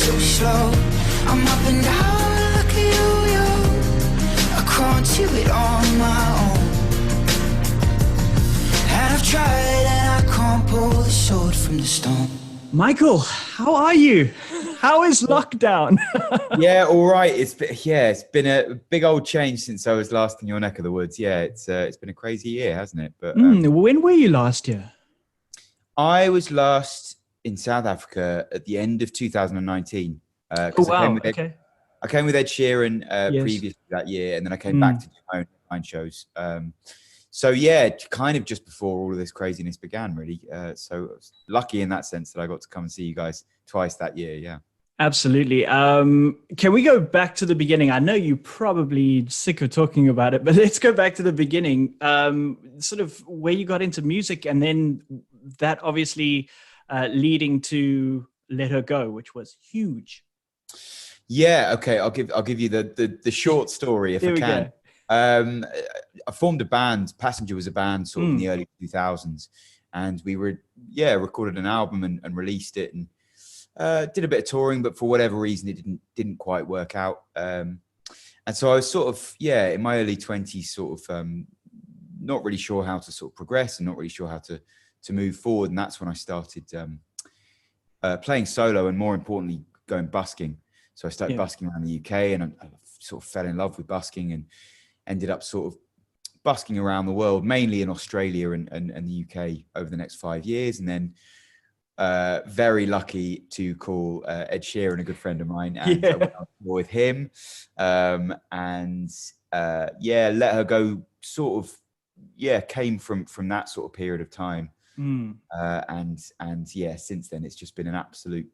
so slow. I'm up and down, look at you. I can't do it on my own. And I've tried and I can't pull the sword from the stone. Michael, how are you? How is lockdown? Yeah, all right. It's been a big old change since I was last in your neck of the woods. Yeah, it's been a crazy year, hasn't it? But when were you last year? I was last in South Africa at the end of 2019. Oh wow! Okay. I came with Ed Sheeran Yes. previous to that year, and then I came back to do my own online shows. So yeah, kind of just before all of this craziness began, really. So I was lucky in that sense that I got to come and see you guys twice that year. Yeah. Absolutely. Can we go back to the beginning? I know you're probably sick of talking about it, but let's go back to the beginning. Sort of where you got into music, and then that obviously leading to Let Her Go, which was huge. Yeah. Okay. I'll give you the short story if I can. I formed a band. Passenger was a band sort of in the early 2000s, and we recorded an album and released it, and did a bit of touring, but for whatever reason it didn't quite work out. And so I was sort of in my early 20s, sort of not really sure how to sort of progress and not really sure how to move forward. And that's when I started playing solo, and more importantly going busking. So I started busking around the UK, and I sort of fell in love with busking and ended up sort of busking around the world, mainly in Australia and the UK over the next 5 years. And then very lucky to call Ed Sheeran, a good friend of mine, and I went on tour with him. Let Her Go sort of came from that sort of period of time. Since then it's just been an absolute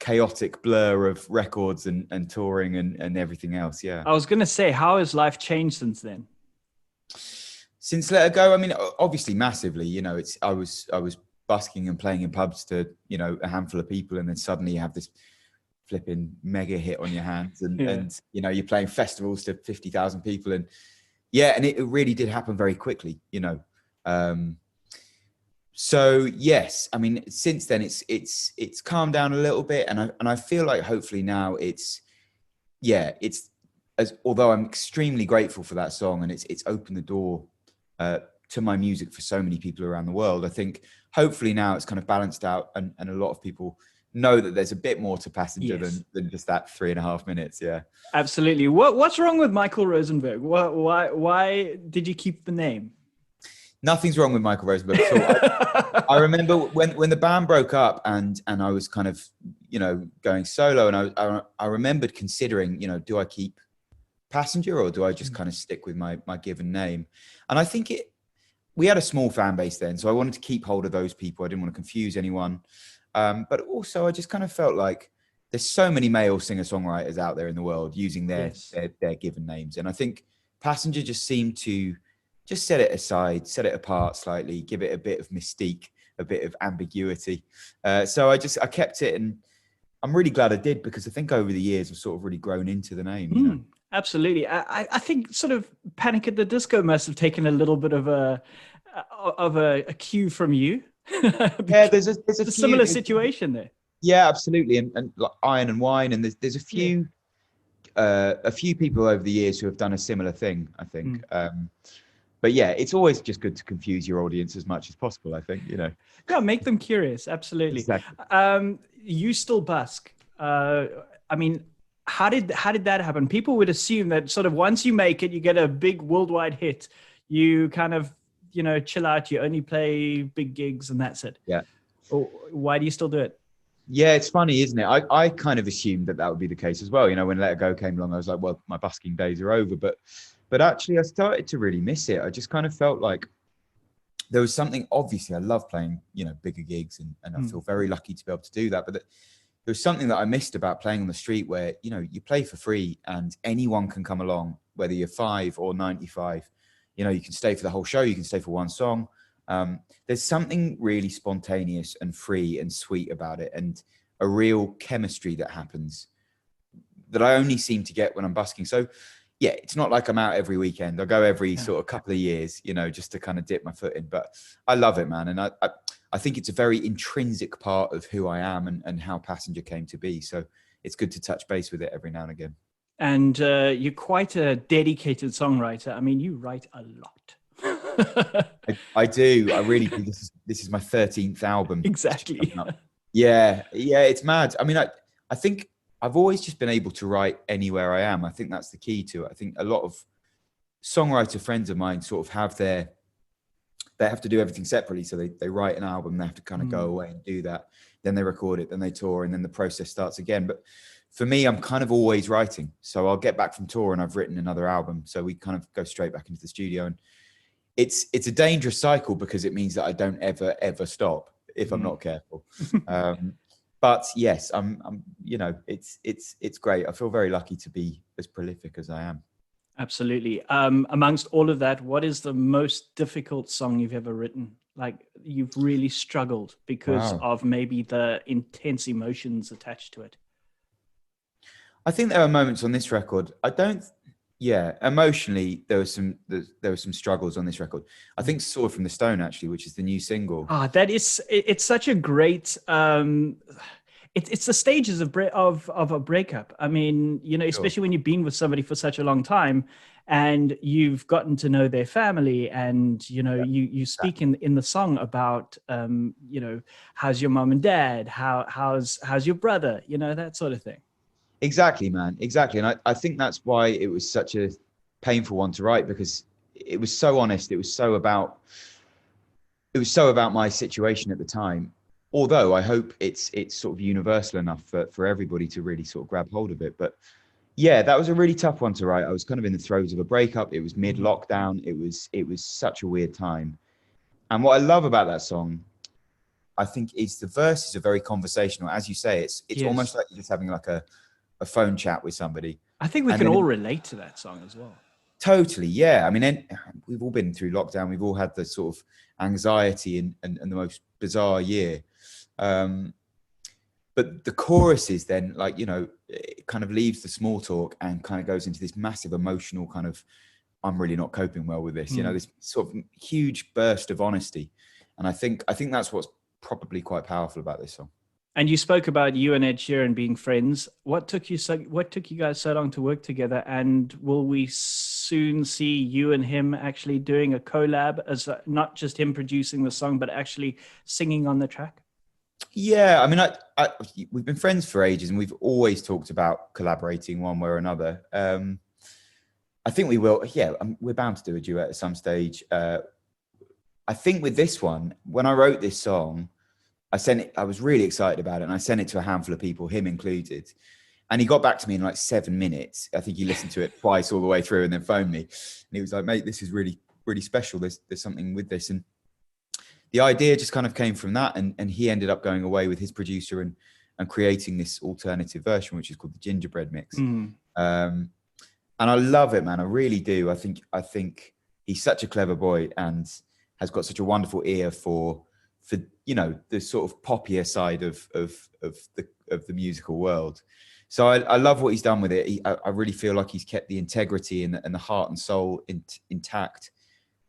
chaotic blur of records and touring and everything else. Yeah. I was going to say, how has life changed since then? Since Let Her Go, I mean, obviously massively. You know, I was busking and playing in pubs to, you know, a handful of people, and then suddenly you have this flipping mega hit on your hands, and you know, you're playing festivals to 50,000 people, and it really did happen very quickly, you know. So yes, I mean, since then it's calmed down a little bit, and I feel like hopefully now although I'm extremely grateful for that song, and it's opened the door to my music for so many people around the world. I think hopefully now it's kind of balanced out, and a lot of people know that there's a bit more to Passenger than just that 3.5 minutes. Yeah, absolutely. What's wrong with Michael Rosenberg? Why did you keep the name? Nothing's wrong with Michael Rosenberg at all. I remember when the band broke up and I was kind of, you know, going solo, and I remembered considering, you know, do I keep Passenger or do I just kind of stick with my given name? And I think we had a small fan base then, so I wanted to keep hold of those people. I didn't want to confuse anyone. But also I just kind of felt like there's so many male singer-songwriters out there in the world using their given names. And I think Passenger just seemed to just set it aside, set it apart slightly, give it a bit of mystique, a bit of ambiguity. So I kept it, and I'm really glad I did, because I think over the years I've sort of really grown into the name. You know? Absolutely. I think sort of Panic at the Disco must have taken a little bit of a cue from you. Yeah, there's a similar situation there. Yeah, absolutely. And like Iron and Wine, and there's a few people over the years who have done a similar thing, I think. But yeah, it's always just good to confuse your audience as much as possible, I think, you know. Yeah, make them curious. Absolutely. Exactly. You still busk. I mean, how did that happen? People would assume that sort of once you make it, you get a big worldwide hit, you kind of, you know, chill out, you only play big gigs and that's it. Yeah. Why do you still do it? Yeah, it's funny, isn't it? I kind of assumed that would be the case as well. You know, when Let Her Go came along, I was like, well, my busking days are over. But actually, I started to really miss it. I just kind of felt like there was something, obviously, I love playing, you know, bigger gigs, and I feel very lucky to be able to do that. But there was something that I missed about playing on the street where, you know, you play for free and anyone can come along, whether you're 5 or 95. You know, you can stay for the whole show, you can stay for one song. There's something really spontaneous and free and sweet about it, and a real chemistry that happens that I only seem to get when I'm busking. So yeah, it's not like I'm out every weekend. I go every sort of couple of years, you know, just to kind of dip my foot in. But I love it, man. And I think it's a very intrinsic part of who I am and how Passenger came to be. So it's good to touch base with it every now and again. And you're quite a dedicated songwriter. I mean, you write a lot. I do. I really do. This is my 13th album. Exactly. Yeah, it's mad. I mean, I think I've always just been able to write anywhere I am. I think that's the key to it. I think a lot of songwriter friends of mine sort of they have to do everything separately. So they write an album, they have to kind of go away and do that. Then they record it, then they tour, and then the process starts again. But for me, I'm kind of always writing. So I'll get back from tour and I've written another album. So we kind of go straight back into the studio, and it's a dangerous cycle because it means that I don't ever stop if I'm not careful. But yes, I'm it's great. I feel very lucky to be as prolific as I am. Absolutely. Amongst all of that, what is the most difficult song you've ever written? Like you've really struggled because of maybe the intense emotions attached to it? I think there are moments on this record. Emotionally, there were some struggles on this record. I think Sword from the Stone, actually, which is the new single. It's such a great, it's the stages of a breakup. I mean, especially when you've been with somebody for such a long time and you've gotten to know their family, and, you speak in the song about, how's your mom and dad? How's your brother? That sort of thing. Exactly, man. Exactly. And I think that's why it was such a painful one to write, because it was so honest. It was so about my situation at the time. Although I hope it's sort of universal enough for everybody to really sort of grab hold of it. But yeah, that was a really tough one to write. I was kind of in the throes of a breakup. It was mid-lockdown. It was such a weird time. And what I love about that song, I think, is the verses are very conversational. As you say, it's almost like you're just having like a phone chat with somebody. I think we can all relate to that song as well. Totally, yeah. I mean, we've all been through lockdown. We've all had the sort of anxiety and the most bizarre year. But the choruses then, like, it kind of leaves the small talk and kind of goes into this massive emotional kind of, I'm really not coping well with this, this sort of huge burst of honesty. And I think that's what's probably quite powerful about this song. And you spoke about you and Ed Sheeran being friends. What took you guys so long to work together? And will we soon see you and him actually doing a collab, as not just him producing the song, but actually singing on the track? Yeah, I mean, we've been friends for ages, and we've always talked about collaborating one way or another. I think we will. Yeah, we're bound to do a duet at some stage. I think with this one, when I wrote this song, I was really excited about it, and I sent it to a handful of people, him included. And he got back to me in like 7 minutes. I think he listened to it twice all the way through and then phoned me. And he was like, mate, this is really, really special. There's something with this. And the idea just kind of came from that. And he ended up going away with his producer and creating this alternative version, which is called the Gingerbread Mix. And I love it, man. I really do. I think he's such a clever boy and has got such a wonderful ear for the sort of poppier side of the musical world. So I love what he's done with it. I really feel like he's kept the integrity and the heart and soul intact,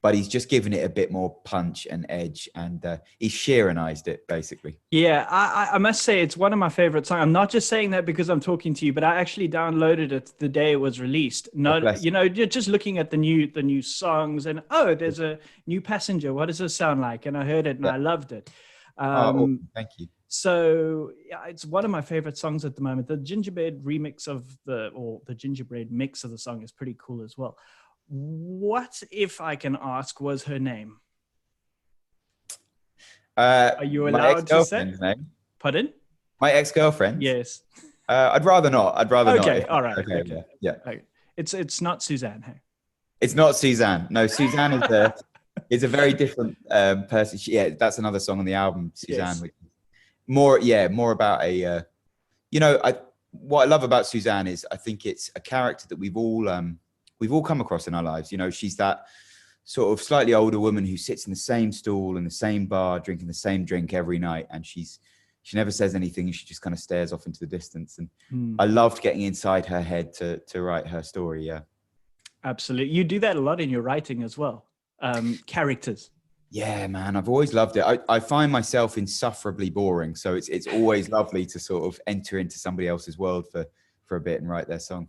but he's just given it a bit more punch and edge, and he's Sheeranized it, basically. Yeah, I must say it's one of my favorite songs. I'm not just saying that because I'm talking to you, but I actually downloaded it the day it was released. Just looking at the new songs, and there's a new Passenger. What does this sound like? And I heard it and I loved it. Thank you. So yeah, it's one of my favorite songs at the moment. The Gingerbread remix the Gingerbread mix of the song is pretty cool as well. What, if I can ask, was her name? Are you allowed to say? Name. Pardon? My ex-girlfriend? Yes. I'd rather not. Okay, all right. Okay. Yeah. Okay. It's not Susanna. Hey? It's not Susanna. No, Susanna is a very different person. That's another song on the album, Susanna. Yes. More about what I love about Susanna is I think it's a character that we've all come across in our lives. She's that sort of slightly older woman who sits in the same stool in the same bar, drinking the same drink every night. And she never says anything. She just kind of stares off into the distance. And I loved getting inside her head to write her story. Yeah. Absolutely. You do that a lot in your writing as well. Characters. Yeah, man, I've always loved it. I find myself insufferably boring, so it's always lovely to sort of enter into somebody else's world for a bit and write their song.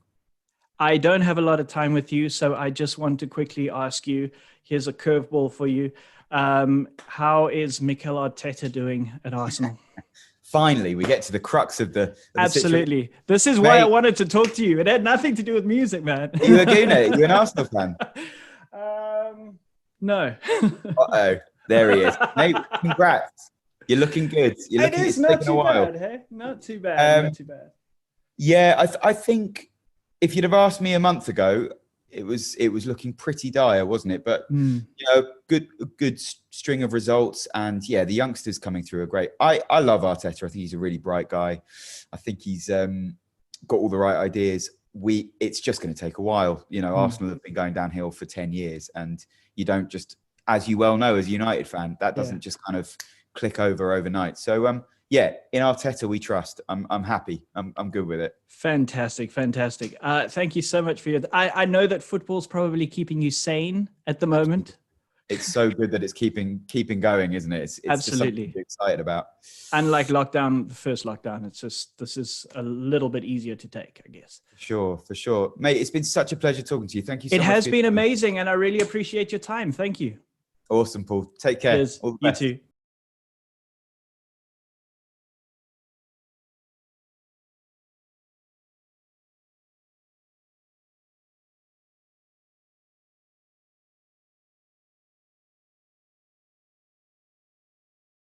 I don't have a lot of time with you, so I just want to quickly ask you, here's a curveball for you. How is Mikel Arteta doing at Arsenal? Finally, we get to the crux of the Absolutely. situation. This is why I wanted to talk to you. It had nothing to do with music, man. Are you a Gooner? Are you an Arsenal fan? No. Uh-oh, there he is. Mate, congrats. You're looking good. You're looking, it's not too bad, hey? Not too bad, not too bad. Yeah, I think if you'd have asked me a month ago, it was looking pretty dire, wasn't it? But you know, good string of results, and yeah, the youngsters coming through are great. I love Arteta. I think he's a really bright guy. I think he's got all the right ideas. It's just going to take a while. You know, Arsenal have been going downhill for 10 years, and you don't just, as you well know, as a United fan, that doesn't just kind of click over overnight. So yeah, in Arteta we trust. I'm happy. I'm good with it. Fantastic. Thank you so much for your. I know that football's probably keeping you sane at the moment. It's so good that it's keeping going, isn't it? It's Absolutely just something to be excited about. Unlike the first lockdown, this is a little bit easier to take, I guess. For sure, mate. It's been such a pleasure talking to you. Thank you so much. It has been amazing, and I really appreciate your time. Thank you. Awesome, Paul. Take care. Cheers. All the You best. too.